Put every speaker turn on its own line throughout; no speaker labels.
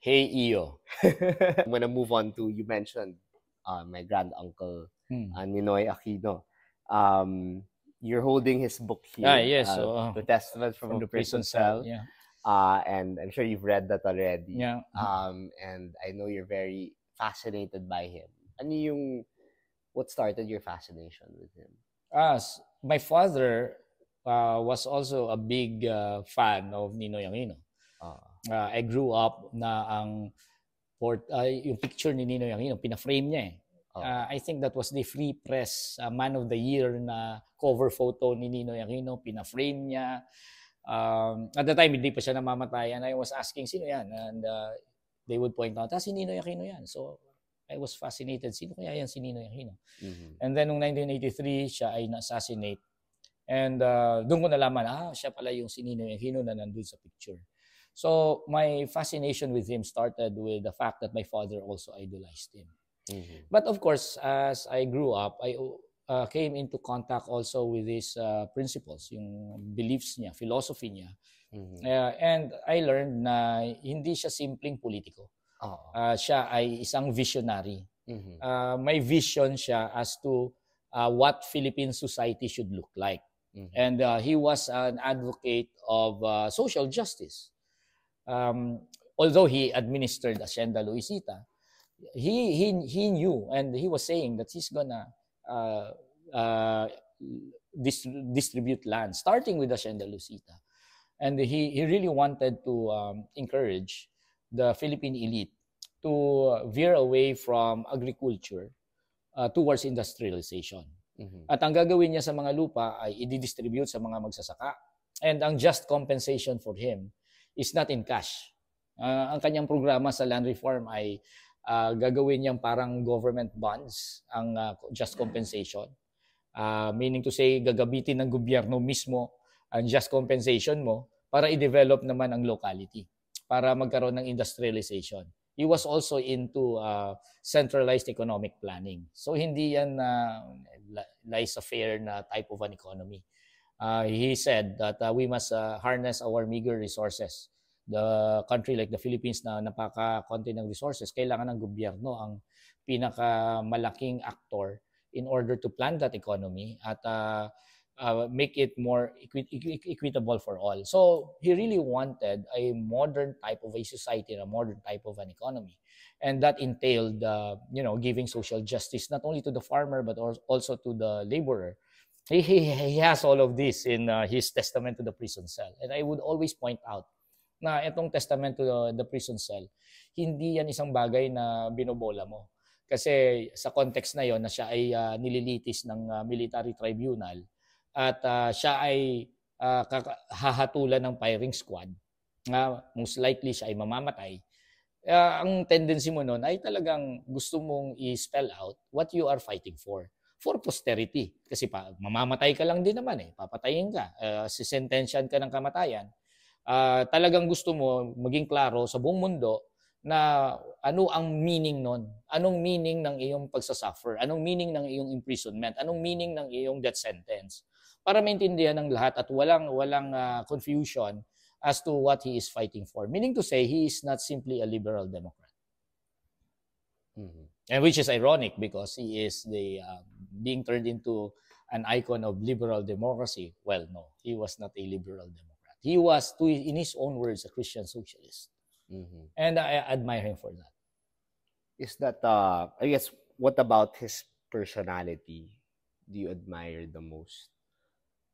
Hey, Iyo. I'm gonna move on to, you mentioned my grand uncle, Ninoy Aquino. Um, you're holding his book here,
Yes.
The Testament from
From
a
the
Prison
prison cell.
Cell.
Yeah.
And I'm sure you've read that already.
Yeah.
And I know you're very fascinated by him. Ano yung, what started your fascination with him?
My father was also a big fan of Ninoy Aquino.
Uh,
I grew up na yung picture ni Ninoy Aquino, pina-frame niya eh. I think that was the Free Press Man of the Year na cover photo ni Ninoy Aquino, pina-frame niya. At the time, hindi pa siya namamatay. And I was asking, sino yan? And they would point out, si Ninoy Aquino yan. So I was fascinated, sino kaya yan si Ninoy Aquino? And then, noong 1983, siya ay na-assassinate. And doon ko nalaman, siya pala yung si Ninoy Aquino na nandun sa picture. So my fascination with him started with the fact that my father also idolized him. But of course, as I grew up, I came into contact also with his principles, yung beliefs niya, philosophy niya. And I learned na hindi siya simpleng politiko. Siya ay isang visionary. May vision siya as to what Philippine society should look like. And he was an advocate of social justice. Although he administered Hacienda Luisita, he knew, and he was saying that he's gonna distribute land, starting with Hacienda Luisita. And he really wanted to encourage the Philippine elite to veer away from agriculture towards industrialization. At ang gagawin niya sa mga lupa ay i-distribute sa mga magsasaka. And ang just compensation for him is not in cash. Ang kanyang programa sa land reform ay gagawin niyang parang government bonds, ang just compensation. Meaning to say, gagamitin ng gobyerno mismo ang just compensation mo para i-develop naman ang locality, para magkaroon ng industrialization. He was also into centralized economic planning. So hindi yan laissez-faire na type of an economy. He said that we must harness our meager resources. The country like the Philippines na napaka-konti ng resources, kailangan ng gobyerno ang pinakamalaking actor in order to plan that economy at make it more equitable for all. So he really wanted a modern type of a society and a modern type of an economy. And that entailed, giving social justice not only to the farmer but also to the laborer. He has all of this in his Testament to the Prison Cell. And I would always point out na itong Testament to the Prison Cell, hindi yan isang bagay na binobola mo. Kasi sa context na yon na siya ay nililitis ng military tribunal at siya ay hahatulan ng firing squad, most likely siya ay mamamatay. Ang tendency mo nun ay talagang gusto mong i-spell out what you are fighting for posterity. Kasi mamamatay ka lang din naman papatayin ka, sisentensyan ka ng kamatayan. Talagang gusto mo maging klaro sa buong mundo na ano ang meaning nun, anong meaning ng iyong pagsasuffer, anong meaning ng iyong imprisonment, anong meaning ng iyong death sentence, para maintindihan ng lahat at walang confusion as to what he is fighting for. Meaning to say, he is not simply a liberal Democrat. And which is ironic because he is being turned into an icon of liberal democracy. Well, no, he was not a liberal Democrat. He was, in his own words, a Christian socialist. And I admire him for that.
Is that, I guess, what about his personality do you admire the most?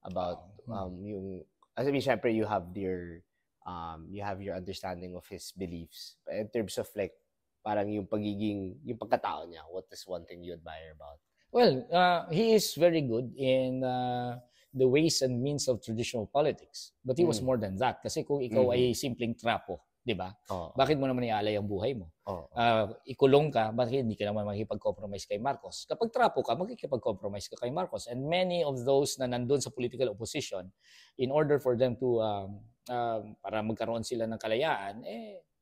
About yung, I mean, syempre you have your understanding of his beliefs. But in terms of like, parang yung pagkatao niya, what is one thing you admire about?
Well, he is very good in the ways and means of traditional politics. But he was more than that. Kasi kung ikaw ay simpleng trapo, di ba? Bakit mo naman ialay ang buhay mo? Ikulong ka, bakit hindi ka naman makikipag-compromise kay Marcos? Kapag trapo ka, makikipag-compromise ka kay Marcos. And many of those na nandun sa political opposition, in order for them to, para magkaroon sila ng kalayaan,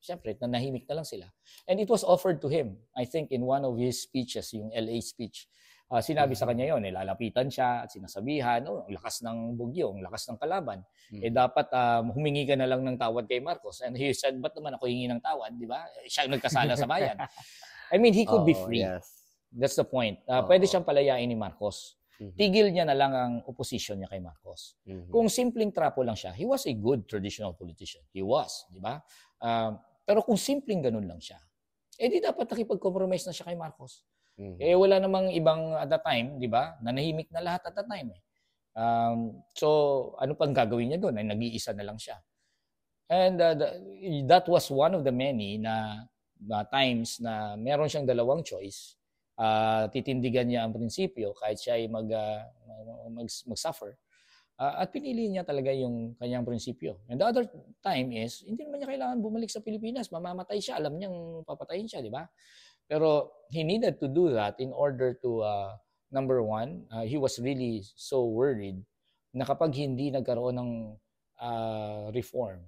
siyempre, nanahimik na lang sila. And it was offered to him, I think in one of his speeches, yung LA speech, Sinabi sa kanya yon, lalapitan siya at sinasabihan, ang lakas ng bugyo, ang lakas ng kalaban. Dapat humingi ka na lang ng tawad kay Marcos. And he said, ba't naman ako hingi ng tawad, di ba? Siya nagkasala sa bayan. I mean, he could be free.
Yes.
That's the point. Pwede siyang palayain ni Marcos. Tigil niya na lang ang opposition niya kay Marcos. Kung simpleng trapo lang siya, he was a good traditional politician. He was, di ba? Pero kung simpleng ganun lang siya, di dapat nakipag-compromise na siya kay Marcos. Wala namang ibang at that time, di ba? Nanahimik na lahat at that time. So, ano pang gagawin niya doon? Ay nag-iisa na lang siya. And that was one of the many na times na meron siyang dalawang choice. Titindigan niya ang prinsipyo kahit siya ay mag-suffer. At pinili niya talaga yung kanyang prinsipyo. And the other time is, hindi naman niya kailangan bumalik sa Pilipinas. Mamamatay siya. Alam niyang papatayin siya, di ba? Pero he needed to do that in order to, number one, he was really so worried na kapag hindi nagkaroon ng reform,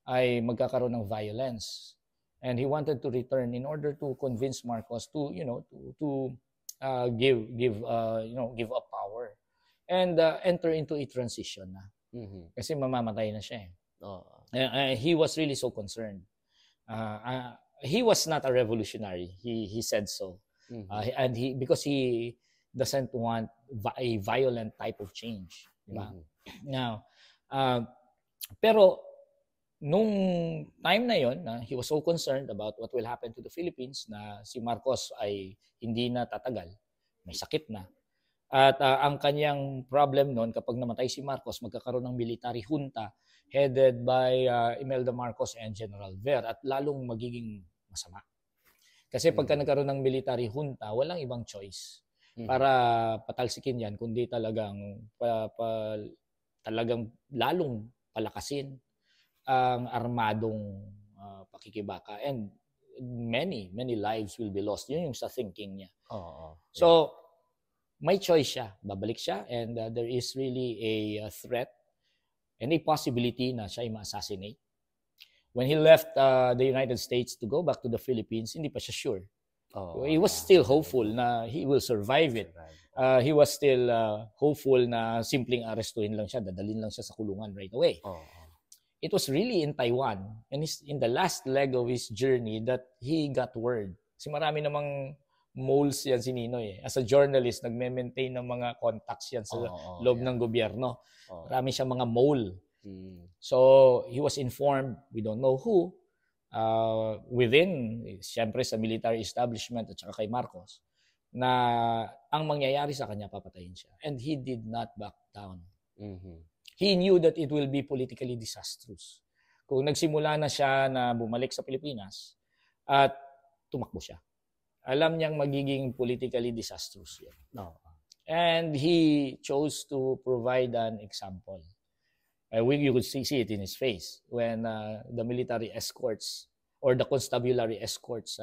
ay magkakaroon ng violence. And he wanted to return in order to convince Marcos to, give up power and enter into a transition na. Kasi mamamatay na siya. He was really so concerned. He was not a revolutionary. He said so. And because he doesn't want a violent type of change. Diba? Now, pero nung time na yon, he was so concerned about what will happen to the Philippines na si Marcos ay hindi na tatagal. May sakit na. At ang kanyang problem noon, kapag namatay si Marcos, magkakaroon ng military junta headed by Imelda Marcos and General Ver at lalong magiging masama. Kasi pagka nagkaroon ng military junta, walang ibang choice para patalsikin yan, kundi talagang lalong palakasin ang armadong pakikibaka. And many lives will be lost. Yun yung sa thinking niya. So, may choice siya. Babalik siya and there is really a threat and a possibility na siya ay ma-assassinate. When he left the United States to go back to the Philippines, hindi pa siya sure. He was still hopeful na he will survive it. He was still hopeful na simpleng arestuhin lang siya, dadalhin lang siya sa kulungan right away. It was really in Taiwan and in the last leg of his journey that he got word. Kasi marami namang moles yan si Ninoy. As a journalist, nagme-maintain ng mga contacts yan sa loob ng gobyerno. Marami siyang mga mole. So, he was informed, we don't know who, within, siyempre sa military establishment at saka kay Marcos, na ang mangyayari sa kanya, papatayin siya. And he did not back down. He knew that it will be politically disastrous. Kung nagsimula na siya na bumalik sa Pilipinas at tumakbo siya, alam niyang magiging politically disastrous yun. And he chose to provide an example. You could see it in his face when the military escorts or the constabulary escorts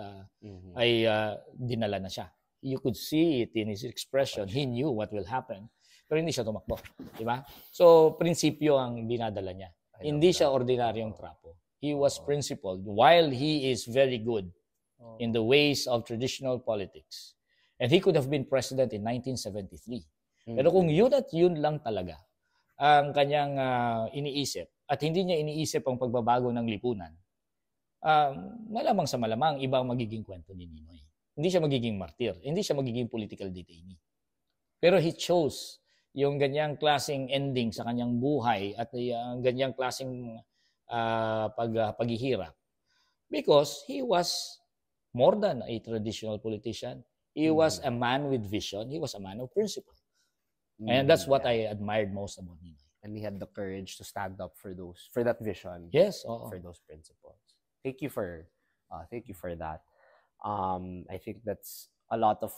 ay dinala na siya. You could see it in his expression. He knew what will happen. Pero hindi siya tumakbo. Diba? So, prinsipyo ang dinadala niya. Hindi siya ordinaryong trapo. He was principled while he is very good in the ways of traditional politics. And he could have been president in 1973. Pero kung yun at yun lang talaga ang kanyang iniisip at hindi niya iniisip ang pagbabago ng lipunan, malamang sa malamang ibang magiging kwento ni Ninoy. Hindi siya magiging martir. Hindi siya magiging political detainee. Pero he chose yung ganyang klaseng ending sa kanyang buhay at yung ganyang klaseng paghihirap because he was more than a traditional politician. He was a man with vision. He was a man of principle. And that's what I admired most about Ninoy.
And he had the courage to stand up for that vision.
Yes,
for those principles. Thank you for that. I think that's a lot of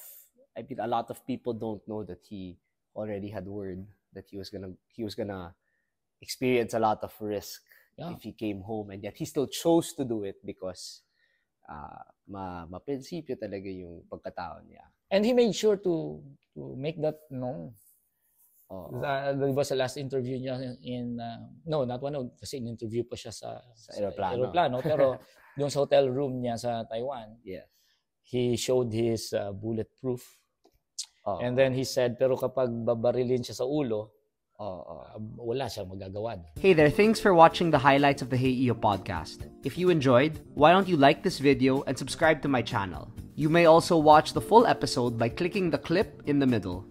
people don't know that he already had word that he was gonna experience a lot of risk if he came home, and yet he still chose to do it because ma-prinsipyo talaga yung pagkatao niya.
And he made sure to make that known. Diba sa last interview niya kasi in-interview pa siya sa aeroplano. Pero yung sa hotel room niya sa Taiwan, he showed his bulletproof And then he said, pero kapag babarilin siya sa ulo, wala siyang magagawa.
Hey there, thanks for watching the highlights of the Hey EO podcast. If you enjoyed, why don't you like this video and subscribe to my channel? You may also watch the full episode by clicking the clip in the middle.